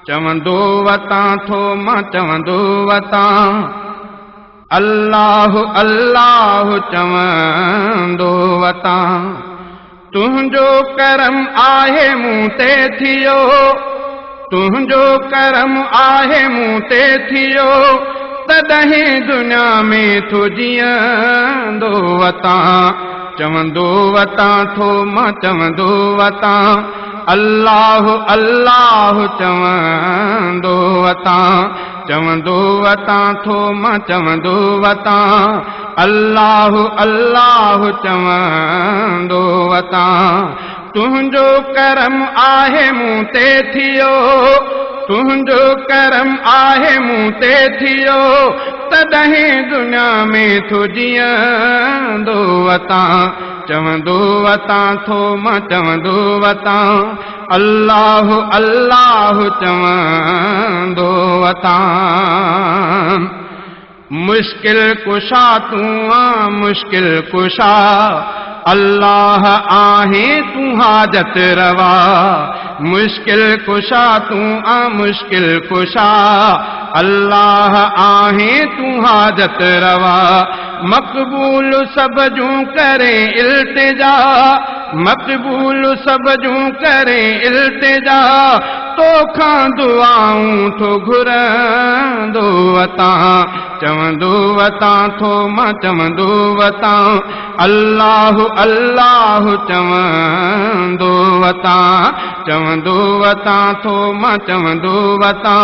चवंदो वतां थो मां चवंदो वतां अल्लाह अल्लाह चवंदो वतां तुंहिंजो करम आहे मूं ते थियो तुंहिंजो करम आहे मूं ते थियो तॾहिं दुनिया में थो जीअंदो वतां चवंदो वतां थो मां चवंदो वतां अल्लाह अल्लाह चवंदो वतां चवंदो वतां थो मां चवंदो वतां अल्लाह अल्लाह चवंदो वतां तुंहिंजो करम आहे मूं ते थियो तुंहिंजो करम आहे मूं ते थियो तॾहिं दुनिया में थो जीअंदो वतां चवंदो वतां थो मां चवंदो वतां अल्लाह अल्लाह चवंदो वतां मुश्किल कुशा तूं आ मुश्किल कुशा अल्लाह आहे तूं हाजत रवा मुश्किल कुशा तूं आ मुश्किल कुशा अल्लाह आहे तूं हाजत रवा मक़बूल सब जूं करे इल्तिजा मक़बूल सब जूं करे इल्तिजा तोखां दुआऊं थो घुरंदो वतां चवंदो वतां थो मां चवंदो वतां अल्लाह अल्लाह चवंदो वतां चवंदो वतां थो मां चवंदो वतां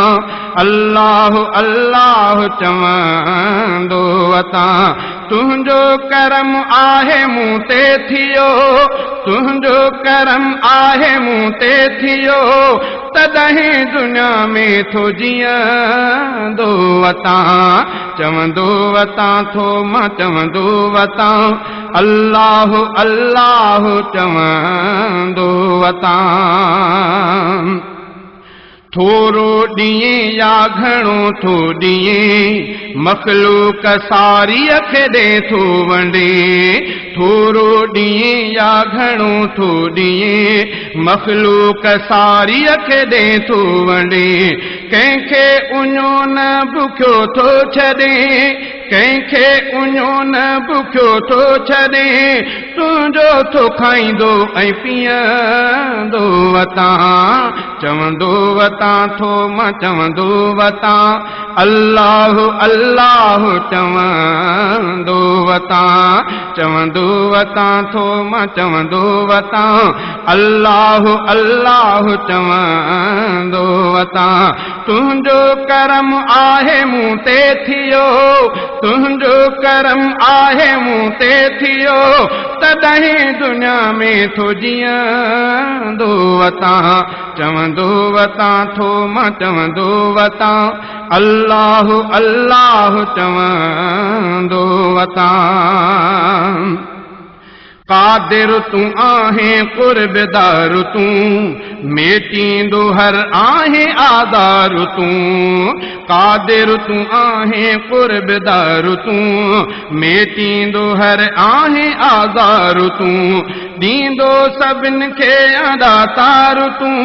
अल्लाह अल्लाह चवंदो वतां तुंहिंजो करम आहे मूं ते थियो तुंहिंजो करम आहे मूं ते थियो तॾहिं दुनिया में थो जीअंदो वतां चवंदो वतां थो मां चवंदो वतां अल्लाह अल्लाह चवंदो वतां थोरो ॾींहुं या घणो थो ॾींहुं मख़लूक सारीअ खे ॾे थो वंडे थोरो ॾींहुं या घणो थो ॾींहुं मख़लूक सारीअ खे ॾे थो वंडे कंहिंखे उञो न बुखियो थो छॾे कंहिंखे उञो न बुखियो थो छॾे तुंहिंजो थो खाईंदो ऐं पीअंदो वतां चवंदो वतां थो मां चवंदो वतां अल्लाह अल्लाह चवंदो वतां चवंदो वतां थो मां चवंदो वतां अल्लाह अल्लाह चवंदो वतां तुंहिंजो करम आहे मूं ते थियो तुंहिंजो करम आहे मूं ते थियो तॾहिं दुनिया में थो जीअंदो वतां चवंदो वतां थो मां चवंदो वतां अल्लाह अल्लाह चवंदो वतां कादिर तूं आहे कुर्बदार तूं मेटींदो हर आहे आदार तूं कादिर तूं आहे कुर्बदार तूं मेटींदो हर आहे आदार तूं ॾींदो सभिनि खे अदातार तूं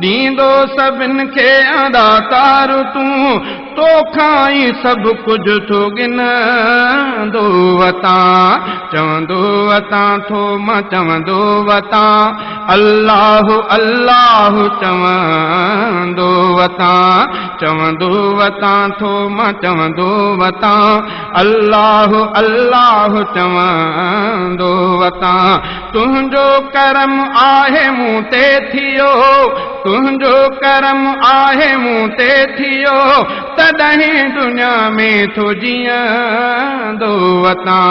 ॾींदो सभिनि खे अदातार तूं तोखां ई सभु कुझु थो गिनंदो वतां चवंदो वतां थो मां चवंदो वतां अल्लाह अल्लाह चवंदो वतां चवंदो वतां थो मां चवंदो वतां अल्लाह अल्लाह चवंदो वतां तुंहिंजो करम आहे मूं ते थियो तुंहिंजो करम आहे मूं ते थियो तॾहिं दुनिया में थो जीअंदो वतां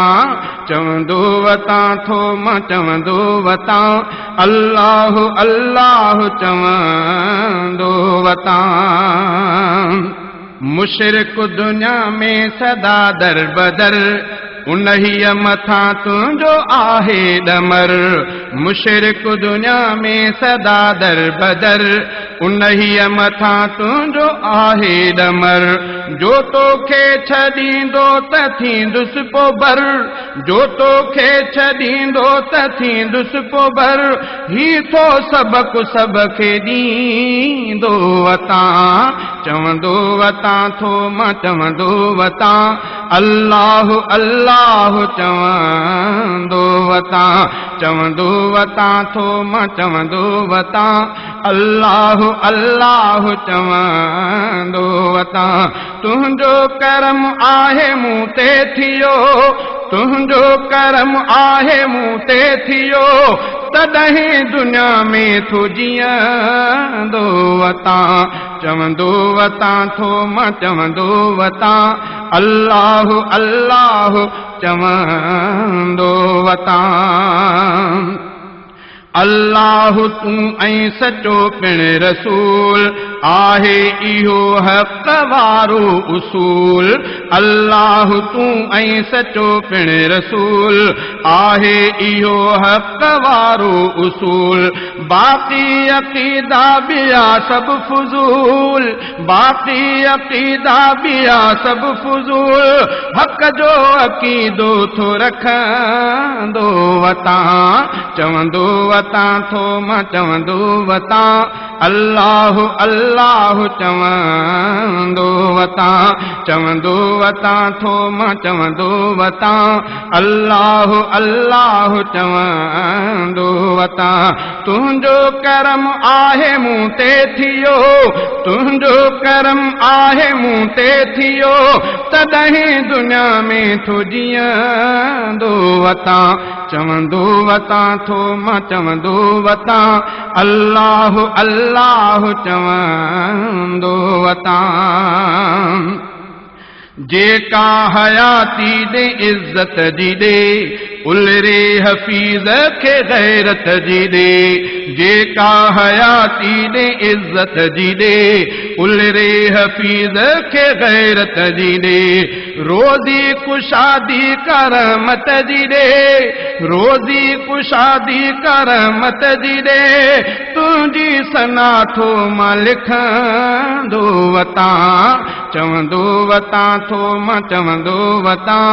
चवंदो वतां थो मां चवंदो वतां अल्लाह अल्लाह चवंदो वतां मुशरिक दुनिया में सदा दर बदर उन्हीअ मथां तुंहिंजो आहे ॾमर मुशरिक दुनिया में सदा दर बदर उन्हीअ मथां तुंहिंजो आहे ॾमर जो तोखे छॾींदो त थींदुसि पोइ बर जो तोखे छॾींदो त थींदुसि पोइ बर ही थो सबक़ु सभ खे ॾींदो वतां चवंदो वतां थो मां चवंदो वतां अल्लाह अल्लाह चवंदो वतां चवंदो वतां थो मां चवंदो वतां अल्लाह अल्लाह चवंदो वतां तुंहिंजो करम आहे मूं ते थियो तुंहिंजो करम आहे मूं ते थियो तॾहिं दुनिया में थो जीअंदो वतां चवंदो वतां थो मां चवंदो वतां अल्लाह अल्लाह चवंदो वतां अल्लाह तूं ऐं सचो पिण रसूल आहे इहो हक़ वारो उसूल अल्लाह तूं ऐं सचो पिण रसूल आहे इहो हक़ वारो उसूल बाक़ी अक़ीदा ॿिया सभु फुज़ूल बाक़ी अक़ीदा ॿिया सभु फुज़ूल हक़ जो अक़ीदो थो रखंदो वतां चवंदो वतां थो मां चवंदो वतां अल्लाह अल्लाह चवंदो वतां थो मां चवंदो वतां अल्लाह अल्लाह चवंदो वतां तुंहिंजो करम आहे मूं ते थियो तुंहिंजो करम आहे मूं ते थियो तॾहिं दुनिया में थो जीअंदो वतां चवंदो वतां थो मां चवंदो वतां अल्लाह अल्लाह चवंदो वतां जेका हयाती ॾे इज़त जी ॾे उलरे हफ़ीज़ खे गैरत जी ॾे जेका हयाती ॾे इज़त जी ॾे उलरे हफ़ीज़ खे गैरत जी ॾे रोज़ी कुशादी करमत जी ॾे रोज़ी कुशादी करमत जी ॾे तुंहिंजी सना थो मां लिखंदो वतां चवंदो वतां थो मां चवंदो वतां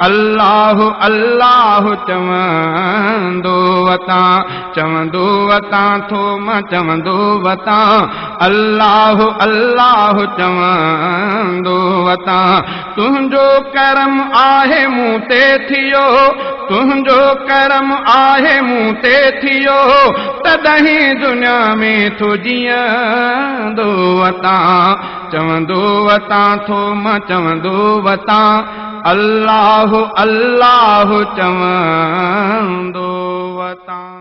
अल्लाह अल्लाह चवंदो वतां थो मां चवंदो वतां अल्लाह अल्लाह चवंदो वतां तुंहिंजो करम आहे मूं ते थियो तुंहिंजो करम आहे मूं ते थियो तॾहिं दुनिया में थो जीअंदो वतां चवंदो वतां थो मां चवंदो वतां अल्लाह अल्लाह चवंदो वतां